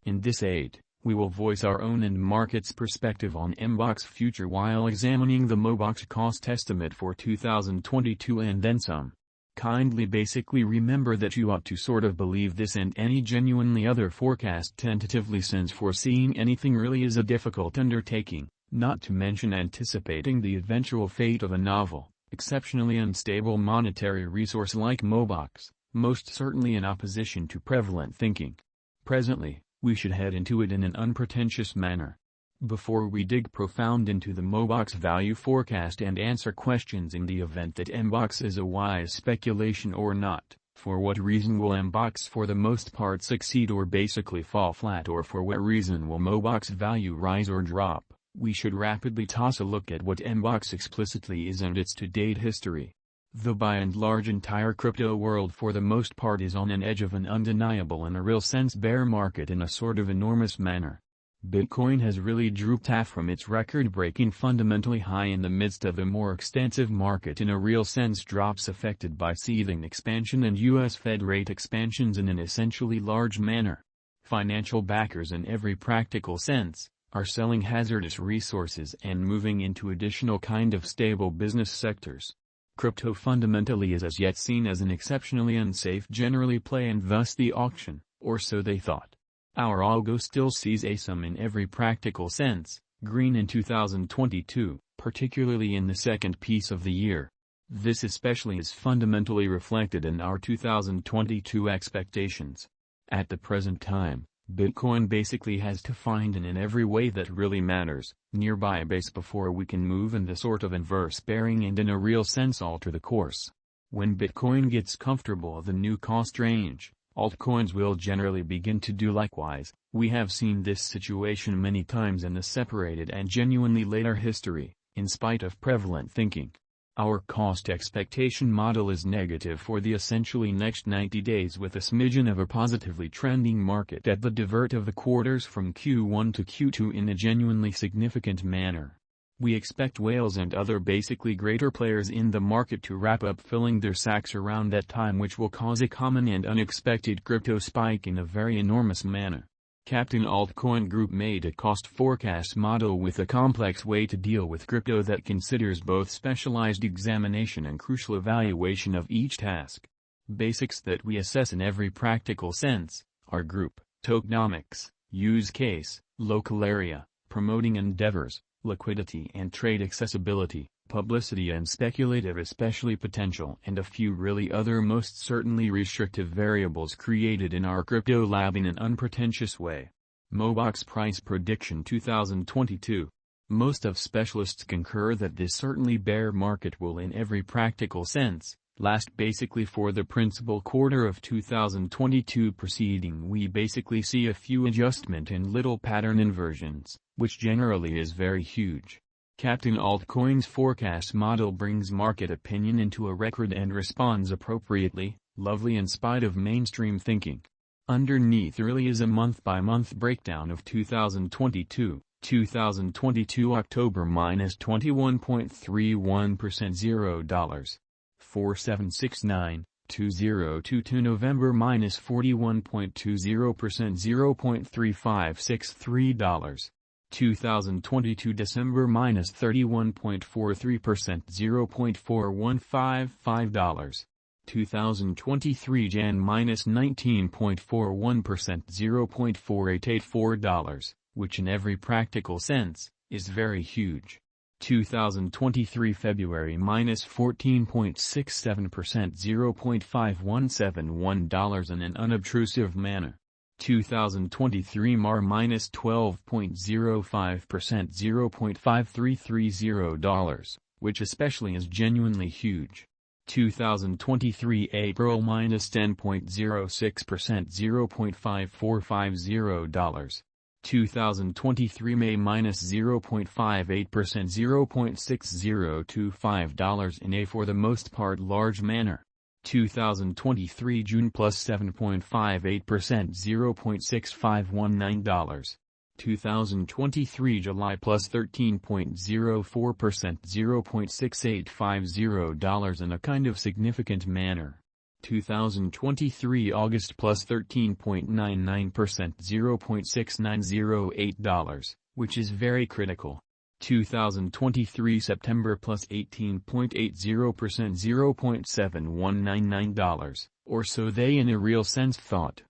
In this aid, we will voice our own and market's perspective on Mbox future while examining the Mobox cost estimate for 2022 and then some. Kindly basically remember that you ought to sort of believe this and any genuinely other forecast tentatively, since foreseeing anything really is a difficult undertaking, not to mention anticipating the eventual fate of a novel, exceptionally unstable monetary resource like Mobox, most certainly in opposition to prevalent thinking. Presently, we should head into it in an unpretentious manner. Before we dig profound into the Mobox value forecast and answer questions in the event that Mbox is a wise speculation or not, for what reason will Mbox for the most part succeed or basically fall flat, or for what reason will Mobox value rise or drop, we should rapidly toss a look at what Mbox explicitly is and its to-date history. The by and large entire crypto world for the most part is on an edge of an undeniable and a real sense bear market in a sort of enormous manner. Bitcoin has really drooped half from its record-breaking fundamentally high in the midst of a more extensive market in a real sense drops affected by seething expansion and U.S. Fed rate expansions in an essentially large manner. Financial backers in every practical sense are selling hazardous resources and moving into additional kind of stable business sectors. Crypto fundamentally is as yet seen as an exceptionally unsafe generally play, and thus the auction, or so they thought. Our algo still sees a sum in every practical sense, green in 2022, particularly in the second piece of the year. This especially is fundamentally reflected in our 2022 expectations. At the present time, Bitcoin basically has to find in every way that really matters, nearby a base before we can move in the sort of inverse bearing and in a real sense alter the course. When Bitcoin gets comfortable the new cost range, altcoins will generally begin to do likewise. We have seen this situation many times in the separated and genuinely later history, in spite of prevalent thinking. Our cost expectation model is negative for the essentially next 90 days with a smidgen of a positively trending market at the divert of the quarters from Q1 to Q2 in a genuinely significant manner. We expect whales and other basically greater players in the market to wrap up filling their sacks around that time, which will cause a common and unexpected crypto spike in a very enormous manner. Captain Altcoin Group made a cost forecast model with a complex way to deal with crypto that considers both specialized examination and crucial evaluation of each task. Basics that we assess in every practical sense are group, tokenomics, use case, local area, promoting endeavors, liquidity and trade accessibility, publicity and speculative especially potential, and a few really other most certainly restrictive variables created in our crypto lab in an unpretentious way. Mobox price prediction 2022. Most of specialists concur that this certainly bear market will in every practical sense last basically for the principal quarter of 2022 preceding. We basically see a few adjustment and little pattern inversions, which generally is very huge. Captain Altcoin's forecast model brings market opinion into a record and responds appropriately, lovely in spite of mainstream thinking. Underneath really is a month-by-month breakdown of 2022. 2022 October minus 21.31% $0. 4769, 2022 November minus 41.20% $0.3563. 2022 December minus 31.43% $0.4155. 2023 Jan minus 19.41% $0.4884, which in every practical sense, is very huge. 2023 February minus 14.67% $0.5171 in an unobtrusive manner. 2023 Mar minus 12.05% $0.5330, which especially is genuinely huge. 2023 April minus 10.06% $0.5450. 2023 May minus 0.58% $0.6025 in a for the most part large manner. 2023 June plus 7.58% $0.6519. 2023 July plus 13.04% $0.6850 in a kind of significant manner. 2023 August plus 13.99%, $0.6908, which is very critical. 2023 September plus 18.80%, $0.7199, or so they in a real sense thought.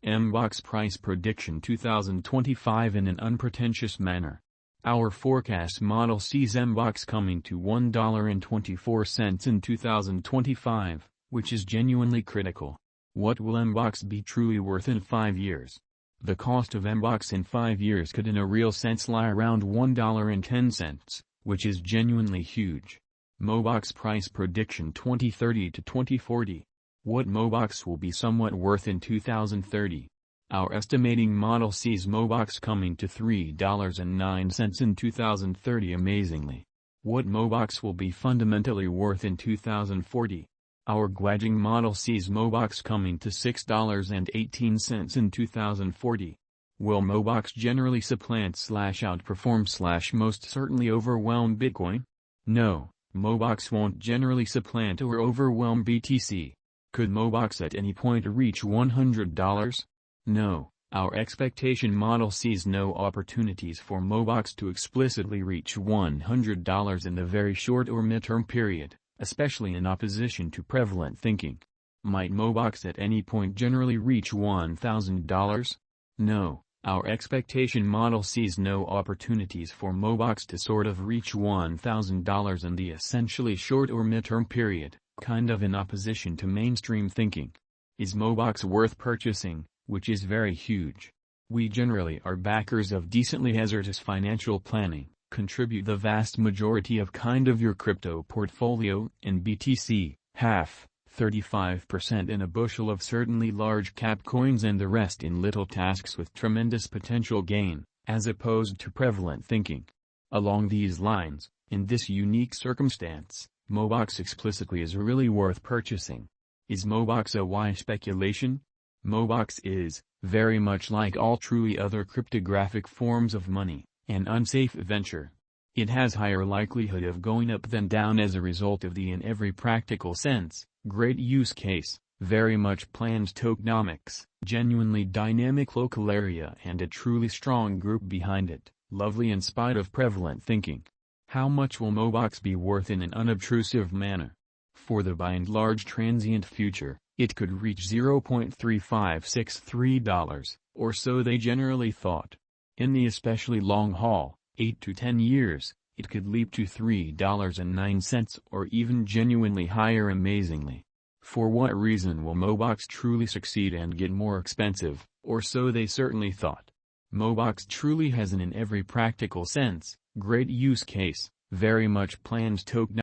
Mbox price prediction 2025 in an unpretentious manner. Our forecast model sees Mbox coming to $1.24 in 2025, which is genuinely critical. What will Mbox be truly worth in 5 years? The cost of Mbox in 5 years could in a real sense lie around $1.10, which is genuinely huge. Mobox price prediction 2030 to 2040. What Mobox will be somewhat worth in 2030. Our estimating model sees Mobox coming to $3.09 in 2030 amazingly. What Mobox will be fundamentally worth in 2040. Our Gwaging model sees Mobox coming to $6.18 in 2040. Will Mobox generally supplant/outperform/ most certainly overwhelm Bitcoin? No, Mobox won't generally supplant or overwhelm BTC. Could Mobox at any point reach $100? No, our expectation model sees no opportunities for Mobox to explicitly reach $100 in the very short or midterm period, especially in opposition to prevalent thinking. Might Mobox at any point generally reach $1,000? No, our expectation model sees no opportunities for Mobox to sort of reach $1,000 in the essentially short or midterm period, kind of in opposition to mainstream thinking. Is Mobox worth purchasing, which is very huge? We generally are backers of decently hazardous financial planning. Contribute the vast majority of kind of your crypto portfolio in BTC, half, 35% in a bushel of certainly large cap coins and the rest in little tasks with tremendous potential gain, as opposed to prevalent thinking. Along these lines, in this unique circumstance, Mobox explicitly is really worth purchasing. Is Mobox a wise speculation? Mobox is, very much like all truly other cryptographic forms of money, an unsafe venture. It has higher likelihood of going up than down as a result of the in every practical sense, great use case, very much planned tokenomics, genuinely dynamic local area and a truly strong group behind it, lovely in spite of prevalent thinking. How much will Mobox be worth in an unobtrusive manner? For the by and large transient future, it could reach $0.3563, or so they generally thought. In the especially long haul, 8 to 10 years, it could leap to $3.09 or even genuinely higher amazingly. For what reason will Mobox truly succeed and get more expensive, or so they certainly thought? Mobox truly has an in every practical sense, great use case, very much planned token.